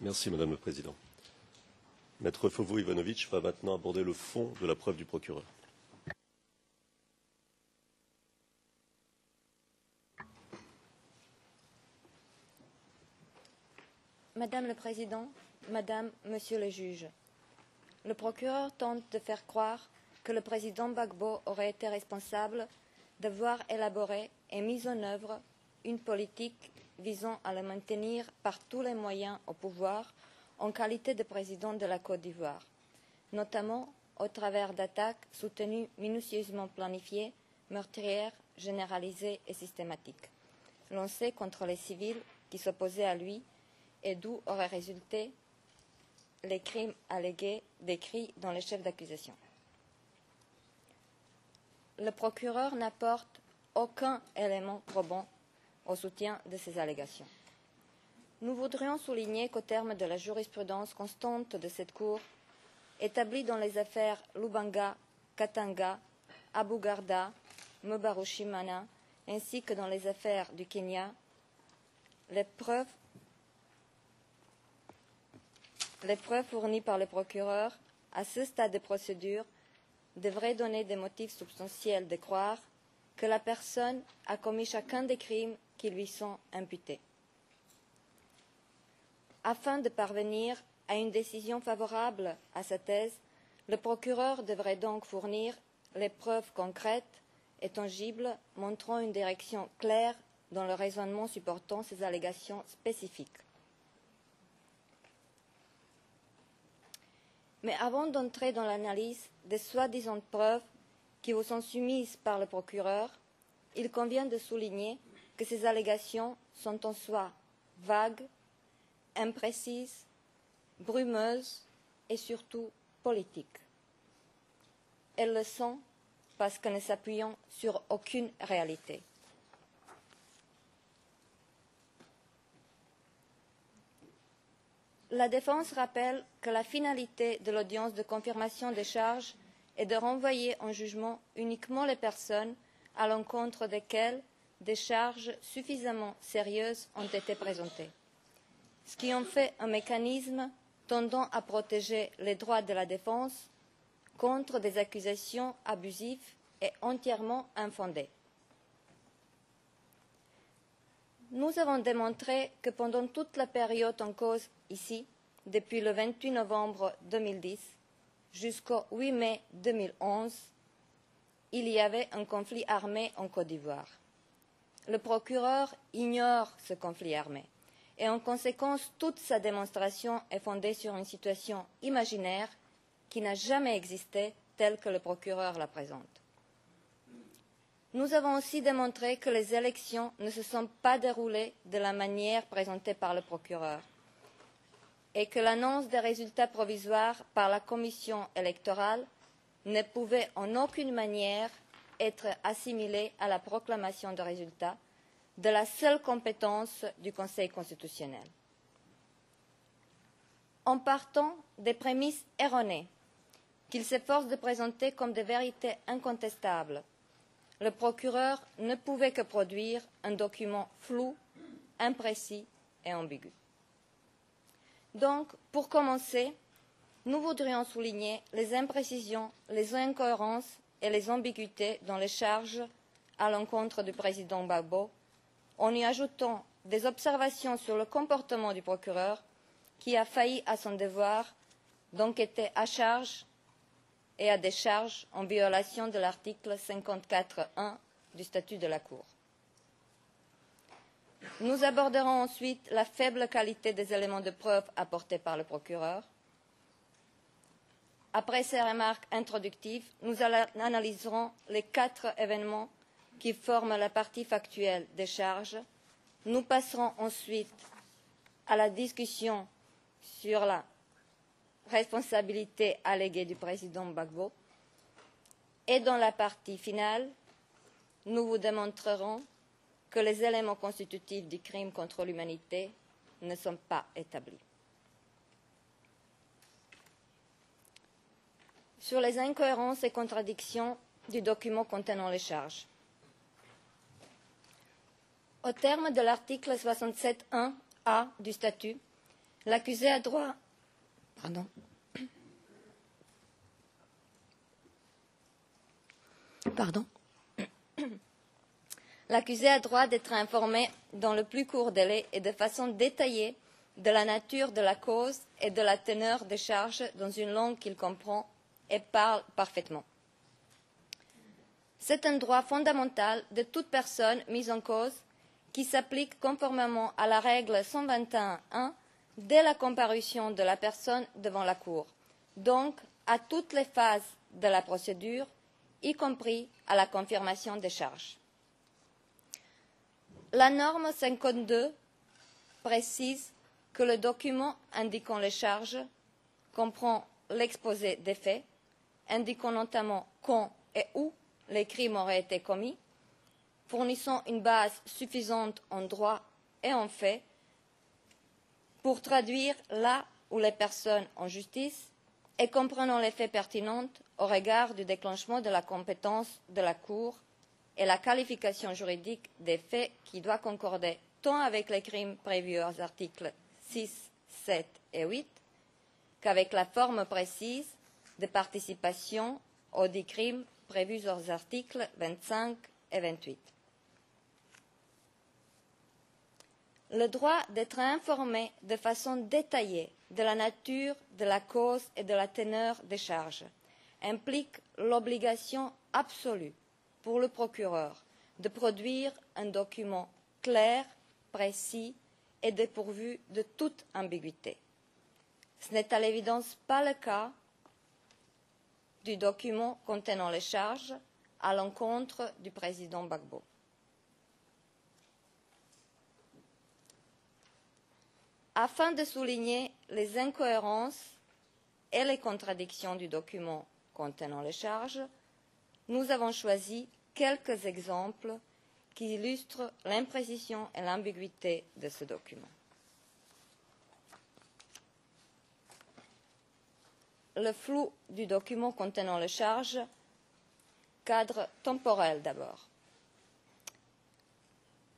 Merci Madame le Président. Maître Fovo-Ivanovic va maintenant aborder le fond de la preuve du procureur. Madame le Président, Madame, Monsieur le juge, le procureur tente de faire croire que le président Gbagbo aurait été responsable d'avoir élaboré et mis en œuvre une politique visant à le maintenir par tous les moyens au pouvoir en qualité de président de la Côte d'Ivoire, notamment au travers d'attaques soutenues minutieusement planifiées, meurtrières, généralisées et systématiques, lancées contre les civils qui s'opposaient à lui et d'où auraient résulté les crimes allégués décrits dans les chefs d'accusation. Le procureur n'apporte aucun élément probant au soutien de ces allégations. Nous voudrions souligner qu'au terme de la jurisprudence constante de cette Cour, établie dans les affaires Lubanga, Katanga, Abu Garda, Mobarushimana, ainsi que dans les affaires du Kenya, les preuves fournies par le procureur à ce stade de procédure devraient donner des motifs substantiels de croire que la personne a commis chacun des crimes qui lui sont imputés. Afin de parvenir à une décision favorable à sa thèse, le procureur devrait donc fournir les preuves concrètes et tangibles montrant une direction claire dans le raisonnement supportant ces allégations spécifiques. Mais avant d'entrer dans l'analyse des soi-disant preuves qui vous sont soumises par le procureur, il convient de souligner que ces allégations sont en soi vagues, imprécises, brumeuses et surtout politiques. Elles le sont parce que ne s'appuyant sur aucune réalité. La défense rappelle que la finalité de l'audience de confirmation des charges est de renvoyer en jugement uniquement les personnes à l'encontre desquelles des charges suffisamment sérieuses ont été présentées, ce qui en fait un mécanisme tendant à protéger les droits de la défense contre des accusations abusives et entièrement infondées. Nous avons démontré que pendant toute la période en cause ici, depuis le 28 novembre 2010 jusqu'au 8 mai 2011, il y avait un conflit armé en Côte d'Ivoire. Le procureur ignore ce conflit armé et en conséquence toute sa démonstration est fondée sur une situation imaginaire qui n'a jamais existé telle que le procureur la présente. Nous avons aussi démontré que les élections ne se sont pas déroulées de la manière présentée par le procureur et que l'annonce des résultats provisoires par la commission électorale ne pouvait en aucune manière être assimilée à la proclamation de résultats de la seule compétence du Conseil constitutionnel. En partant des prémices erronées qu'il s'efforce de présenter comme des vérités incontestables, le procureur ne pouvait que produire un document flou, imprécis et ambigu. Donc, pour commencer, nous voudrions souligner les imprécisions, les incohérences et les ambiguïtés dans les charges à l'encontre du président Gbagbo, en y ajoutant des observations sur le comportement du procureur qui a failli à son devoir d'enquêter à charge et à décharge en violation de l'article 54.1 du statut de la Cour. Nous aborderons ensuite la faible qualité des éléments de preuve apportés par le procureur. Après ces remarques introductives, nous analyserons les 4 événements qui forment la partie factuelle des charges. Nous passerons ensuite à la discussion sur la responsabilité alléguée du président Gbagbo. Et dans la partie finale, nous vous démontrerons que les éléments constitutifs du crime contre l'humanité ne sont pas établis. Sur les incohérences et contradictions du document contenant les charges. Au terme de l'article 67.1a du statut, L'accusé a droit. Pardon. Pardon. L'accusé a droit d'être informé dans le plus court délai et de façon détaillée de la nature de la cause et de la teneur des charges dans une langue qu'il comprend et parle parfaitement. C'est un droit fondamental de toute personne mise en cause qui s'applique conformément à la règle 121.1 dès la comparution de la personne devant la Cour, donc à toutes les phases de la procédure, y compris à la confirmation des charges. La norme 52 précise que le document indiquant les charges comprend l'exposé des faits, indiquant notamment quand et où les crimes auraient été commis, fournissant une base suffisante en droit et en fait pour traduire là où les personnes en justice et comprenant les faits pertinents au regard du déclenchement de la compétence de la Cour et la qualification juridique des faits qui doit concorder tant avec les crimes prévus aux articles 6, 7 et 8 qu'avec la forme précise de participation aux 10 crimes prévus aux articles 25 et 28. Le droit d'être informé de façon détaillée de la nature, de la cause et de la teneur des charges implique l'obligation absolue pour le procureur de produire un document clair, précis et dépourvu de toute ambiguïté. Ce n'est à l'évidence pas le cas du document contenant les charges à l'encontre du président Gbagbo. Afin de souligner les incohérences et les contradictions du document contenant les charges, nous avons choisi quelques exemples qui illustrent l'imprécision et l'ambiguïté de ce document. Le flou du document contenant les charges, cadre temporel d'abord.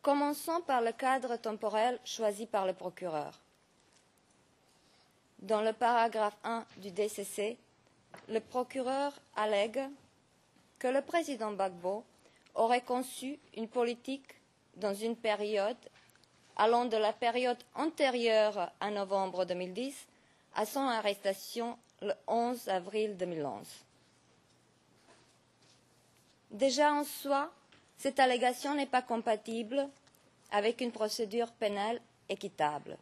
Commençons par le cadre temporel choisi par le procureur. Dans le paragraphe 1 du DCC, le procureur allègue que le président Gbagbo aurait conçu une politique dans une période allant de la période antérieure à novembre 2010 à son arrestation le 11 avril 2011. Déjà en soi, cette allégation n'est pas compatible avec une procédure pénale équitable,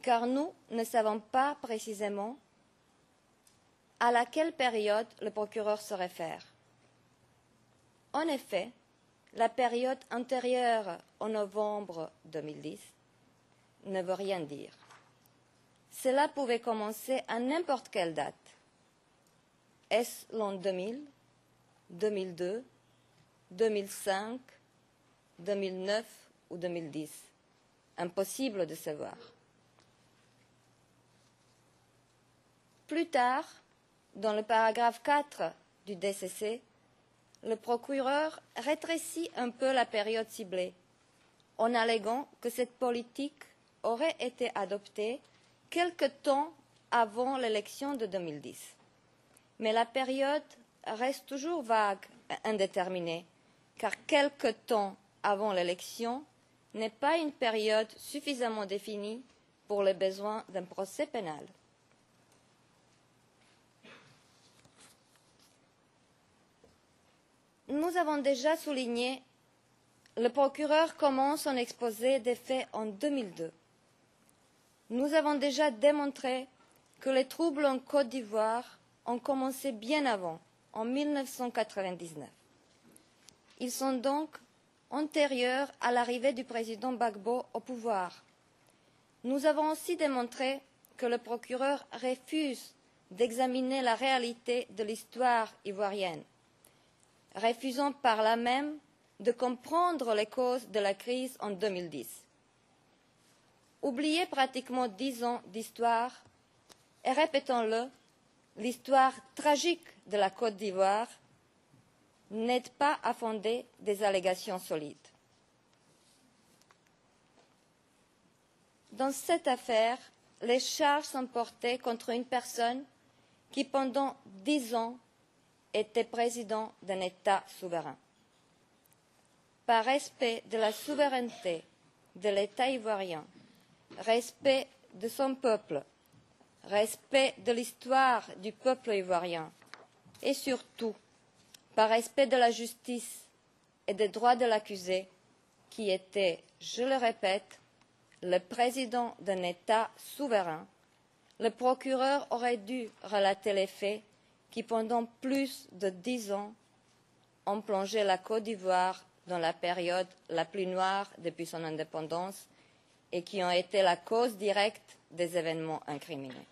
car nous ne savons pas précisément à laquelle période le procureur se réfère. En effet, la période antérieure au novembre 2010 ne veut rien dire. Cela pouvait commencer à n'importe quelle date. Est-ce l'an 2000, 2002, 2005, 2009 ou 2010? Impossible de savoir. Plus tard, dans le paragraphe 4 du DCC, le procureur rétrécit un peu la période ciblée en alléguant que cette politique aurait été adoptée quelque temps avant l'élection de 2010. Mais la période reste toujours vague et indéterminée, car quelque temps avant l'élection n'est pas une période suffisamment définie pour les besoins d'un procès pénal. Nous avons déjà souligné, le procureur commence son exposé des faits en 2002. Nous avons déjà démontré que les troubles en Côte d'Ivoire ont commencé bien avant, en 1999. Ils sont donc antérieurs à l'arrivée du président Gbagbo au pouvoir. Nous avons aussi démontré que le procureur refuse d'examiner la réalité de l'histoire ivoirienne, refusant par là même de comprendre les causes de la crise en 2010. Oubliez pratiquement 10 ans d'histoire et répétons-le, l'histoire tragique de la Côte d'Ivoire n'aide pas à fonder des allégations solides. dans cette affaire, les charges sont portées contre une personne qui, pendant 10 ans, était président d'un État souverain. Par respect de la souveraineté de l'État ivoirien, respect de son peuple, respect de l'histoire du peuple ivoirien et surtout par respect de la justice et des droits de l'accusé qui était, je le répète, le président d'un État souverain, le procureur aurait dû relater les faits qui, pendant plus de 10 ans, ont plongé la Côte d'Ivoire dans la période la plus noire depuis son indépendance et qui ont été la cause directe des événements incriminés.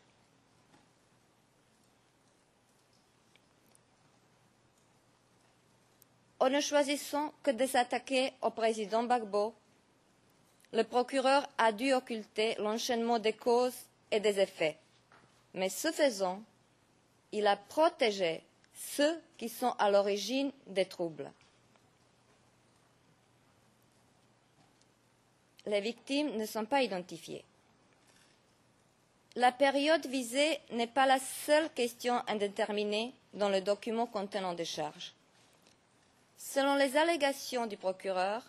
En ne choisissant que de s'attaquer au président Gbagbo, le procureur a dû occulter l'enchaînement des causes et des effets. Mais ce faisant, il a protégé ceux qui sont à l'origine des troubles. Les victimes ne sont pas identifiées. La période visée n'est pas la seule question indéterminée dans le document contenant des charges. Selon les allégations du procureur,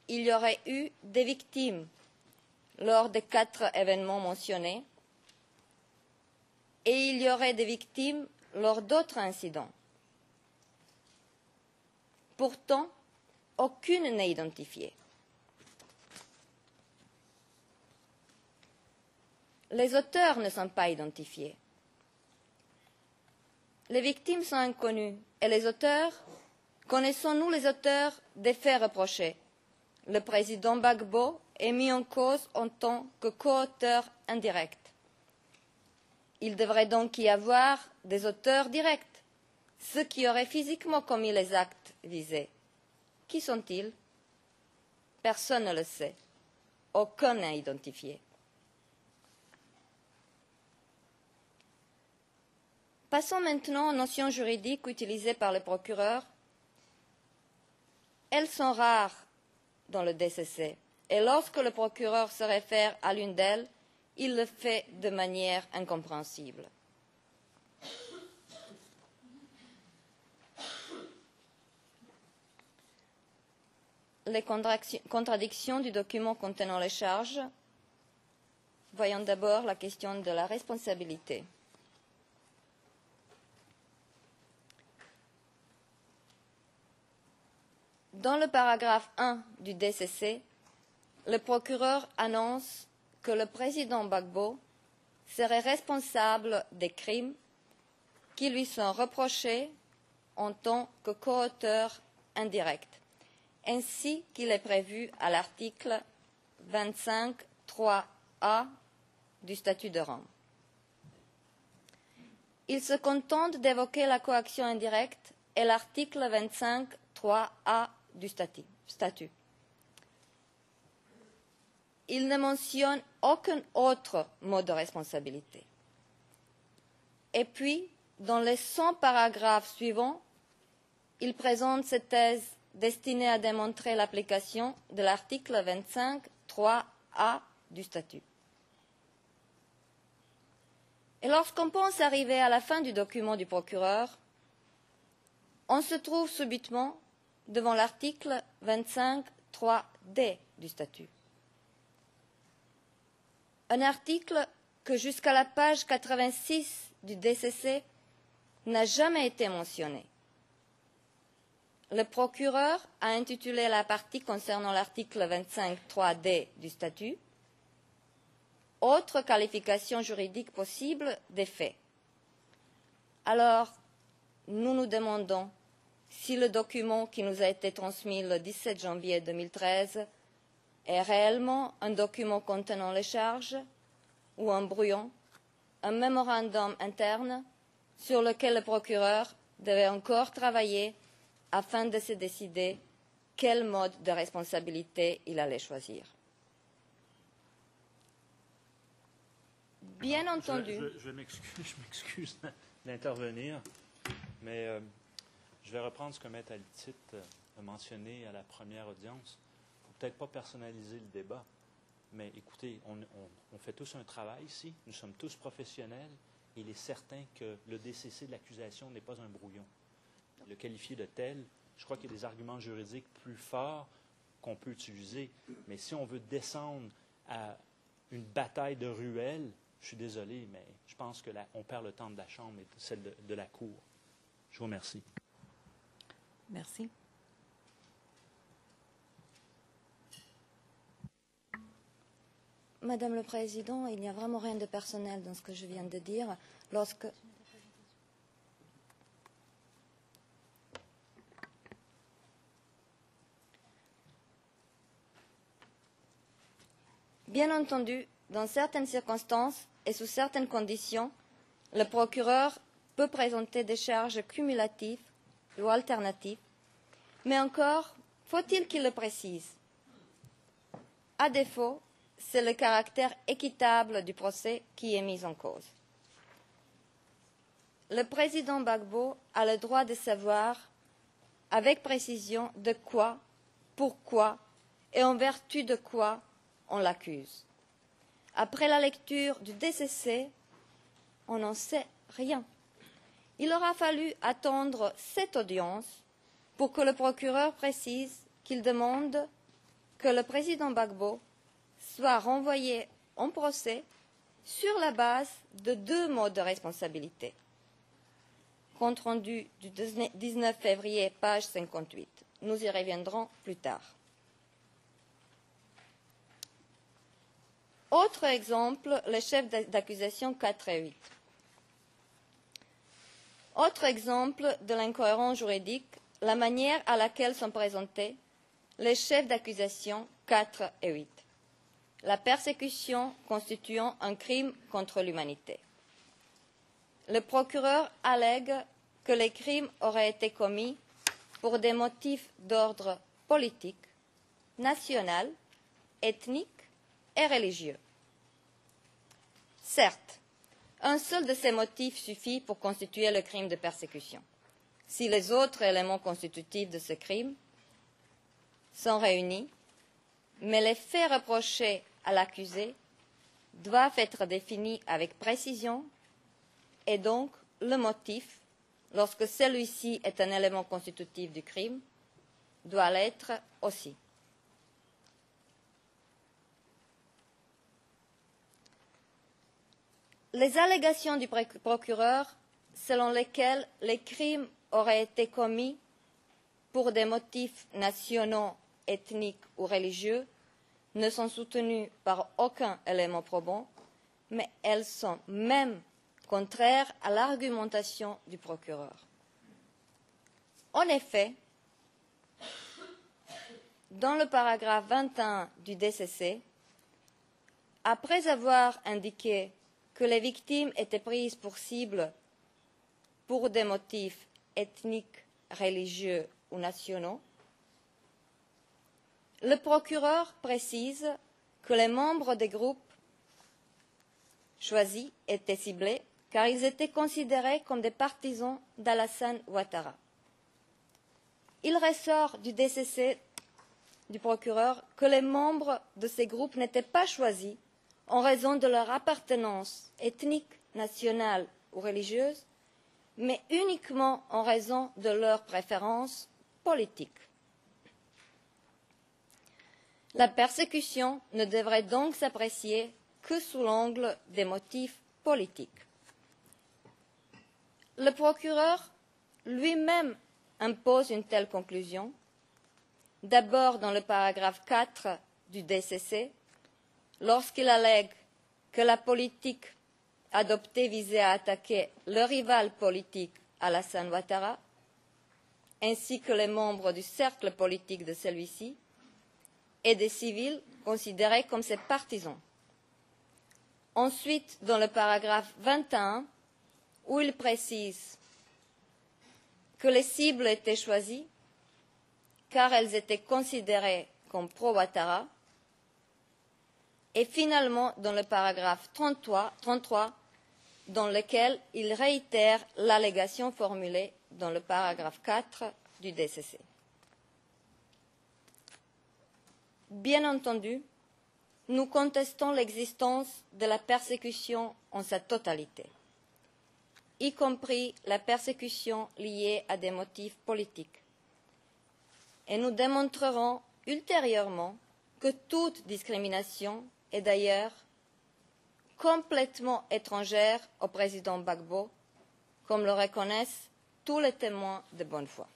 il y aurait eu des victimes lors des 4 événements mentionnés et il y aurait des victimes lors d'autres incidents. Pourtant, aucune n'est identifiée. Les auteurs ne sont pas identifiés. Les victimes sont inconnues et les auteurs, connaissons-nous les auteurs des faits reprochés? Le président Gbagbo est mis en cause en tant que coauteur indirect. Il devrait donc y avoir des auteurs directs, ceux qui auraient physiquement commis les actes visés. Qui sont-ils? Personne ne le sait. Aucun n'est identifié. Passons maintenant aux notions juridiques utilisées par le procureur. Elles sont rares dans le DCC et lorsque le procureur se réfère à l'une d'elles, il le fait de manière incompréhensible. Les contradictions du document contenant les charges. Voyons d'abord la question de la responsabilité. Dans le paragraphe 1 du DCC, le procureur annonce que le président Gbagbo serait responsable des crimes qui lui sont reprochés en tant que coauteur indirect, ainsi qu'il est prévu à l'article 25.3a du statut de Rome. Il se contente d'évoquer la coaction indirecte et l'article 25.3a du statut. Il ne mentionne aucun autre mode de responsabilité. Et puis, dans les 100 paragraphes suivants, il présente cette thèse destinée à démontrer l'application de l'article 25.3a du statut. Et lorsqu'on pense arriver à la fin du document du procureur, on se trouve subitement devant l'article 25.3d du statut. Un article que jusqu'à la page 86 du DCC n'a jamais été mentionné. Le procureur a intitulé la partie concernant l'article 25.3d du statut « Autre qualification juridique possible des faits ». Alors, nous nous demandons si le document qui nous a été transmis le 17 janvier 2013 est réellement un document contenant les charges ou un brouillon, un mémorandum interne sur lequel le procureur devait encore travailler afin de se décider quel mode de responsabilité il allait choisir. Bien entendu. Je m'excuse d'intervenir, mais je vais reprendre ce que Maître Altit a mentionné à la première audience. Il ne faut peut-être pas personnaliser le débat, Mais écoutez, on fait tous un travail ici, nous sommes tous professionnels, et il est certain que le DCC de l'accusation n'est pas un brouillon. Le qualifier de tel, je crois qu'il y a des arguments juridiques plus forts qu'on peut utiliser, mais si on veut descendre à une bataille de ruelles, je suis désolé, mais je pense qu'on perd le temps de la Chambre et celle de la Cour. Je vous remercie. Merci. Madame le Président, il n'y a vraiment rien de personnel dans ce que je viens de dire. Bien entendu, dans certaines circonstances et sous certaines conditions, le procureur peut présenter des charges cumulatives ou alternatives, mais encore faut-il qu'il le précise. À défaut, c'est le caractère équitable du procès qui est mis en cause. Le président Gbagbo a le droit de savoir avec précision de quoi, pourquoi et en vertu de quoi on l'accuse. Après la lecture du DCC, on n'en sait rien. Il aura fallu attendre cette audience pour que le procureur précise qu'il demande que le président Gbagbo soit renvoyé en procès sur la base de 2 modes de responsabilité. Compte rendu du 19 février, page 58. Nous y reviendrons plus tard. Autre exemple, les chefs d'accusation 4 et 8. Autre exemple de l'incohérence juridique, la manière à laquelle sont présentés les chefs d'accusation 4 et 8. La persécution constituant un crime contre l'humanité. Le procureur allègue que les crimes auraient été commis pour des motifs d'ordre politique, national, ethnique et religieux. Certes, un seul de ces motifs suffit pour constituer le crime de persécution. Si les autres éléments constitutifs de ce crime sont réunis, mais les faits reprochés à l'accusé doivent être définis avec précision et donc le motif, lorsque celui-ci est un élément constitutif du crime, doit l'être aussi. Les allégations du procureur selon lesquelles les crimes auraient été commis pour des motifs nationaux, ethniques ou religieux ne sont soutenues par aucun élément probant, mais elles sont même contraires à l'argumentation du procureur. En effet, dans le paragraphe 21 du DCC, après avoir indiqué que les victimes étaient prises pour cible pour des motifs ethniques, religieux ou nationaux, le procureur précise que les membres des groupes choisis étaient ciblés car ils étaient considérés comme des partisans d'Alassane Ouattara. Il ressort du DCC du procureur que les membres de ces groupes n'étaient pas choisis en raison de leur appartenance ethnique, nationale ou religieuse, mais uniquement en raison de leurs préférences politiques. La persécution ne devrait donc s'apprécier que sous l'angle des motifs politiques. Le procureur lui-même impose une telle conclusion, d'abord dans le paragraphe 4 du DCC, lorsqu'il allègue que la politique adoptée visait à attaquer le rival politique Alassane Ouattara, ainsi que les membres du cercle politique de celui-ci, et des civils considérés comme ses partisans. Ensuite, dans le paragraphe 21, où il précise que les cibles étaient choisies car elles étaient considérées comme pro-Ouattara, et finalement dans le paragraphe 33, dans lequel il réitère l'allégation formulée dans le paragraphe 4 du DCC. Bien entendu, nous contestons l'existence de la persécution en sa totalité, y compris la persécution liée à des motifs politiques. Et nous démontrerons ultérieurement que toute discrimination est d'ailleurs complètement étrangère au président Gbagbo, comme le reconnaissent tous les témoins de bonne foi.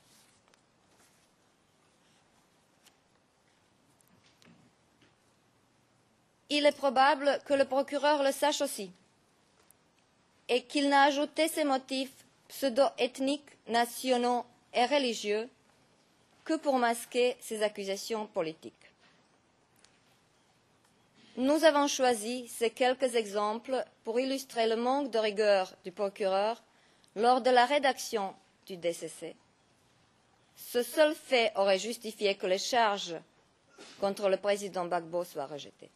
Il est probable que le procureur le sache aussi et qu'il n'a ajouté ces motifs pseudo-ethniques, nationaux et religieux que pour masquer ses accusations politiques. Nous avons choisi ces quelques exemples pour illustrer le manque de rigueur du procureur lors de la rédaction du DCC. Ce seul fait aurait justifié que les charges contre le président Gbagbo soient rejetées.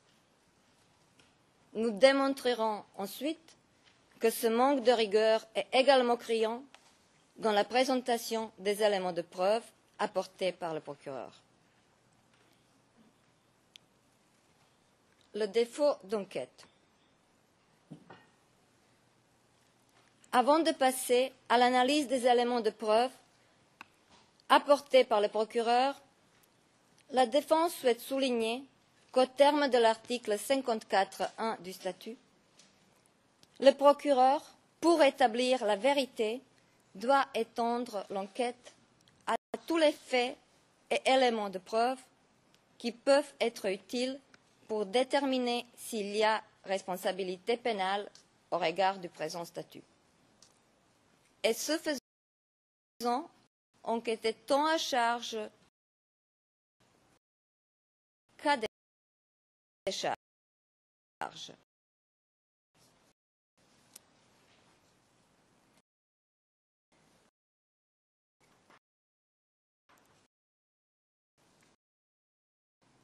Nous démontrerons ensuite que ce manque de rigueur est également criant dans la présentation des éléments de preuve apportés par le procureur. Le défaut d'enquête. Avant de passer à l'analyse des éléments de preuve apportés par le procureur, la défense souhaite souligner qu'au terme de l'article 54.1 du statut, le procureur, pour établir la vérité, doit étendre l'enquête à tous les faits et éléments de preuve qui peuvent être utiles pour déterminer s'il y a responsabilité pénale au regard du présent statut. Et ce faisant, enquêter tant à charge qu'à décharge.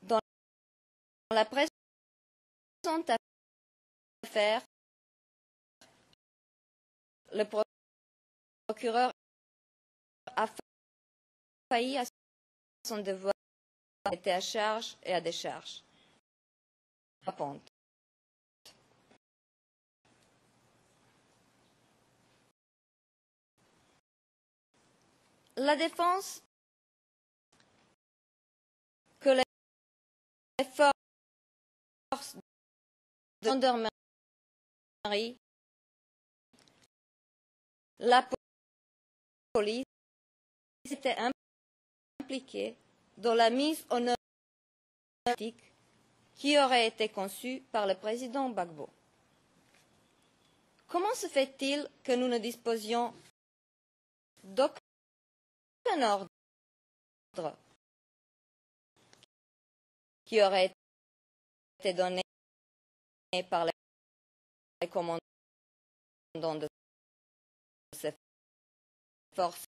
Dans la présente affaire, le procureur a failli à son devoir d'enquêter à charge et à décharge. La défense que les forces de gendarmerie, la police étaient impliquées dans la mise en œuvre politique qui aurait été conçue par le président Gbagbo. Comment se fait-il que nous ne disposions d'aucun ordre qui aurait été donné par les commandants de ces forces